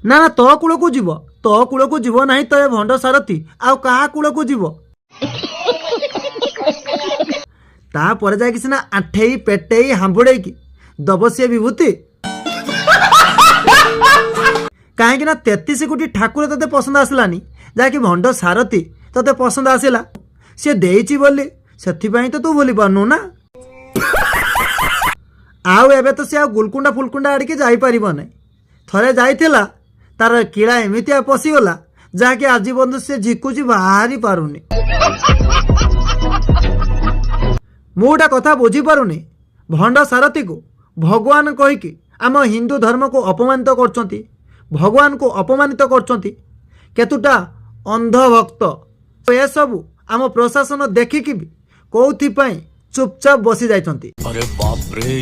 ना ना तो कूल को जीव तो कूल को जीव ना तो भंड सारथी आउ कहा कूल को जीव तापर जाकि सिना आठेई पेटेई हांबुड़े की दब सी विभूति कहीं ना 33 कोटी ठाकुर तते पसंद आसलानी जहाँकि भंड सारथी तते पसंद आसला सी देइची बोली से तो तू बोली पारनु ना आउ एबे तो सी गुलकुंडा फुलकुंडा आड़के जाई परिबो नै थरे जाइथिला तार किला एमितिया पशिगला जहाँकि आज बंधु से झिकुची बाहरी पारुनी मुटा कथा बुझी पारुनी भंड सारथी को भगवान कहीकि आम हिंदू धर्म को अपमानित करछंती भगवान को अपमानित करछंती केतुटा अंध भक्त ए सबू आम प्रशासन देखिकी भी कौथि चुपचाप बसी जाइछंती। अरे बाप रे।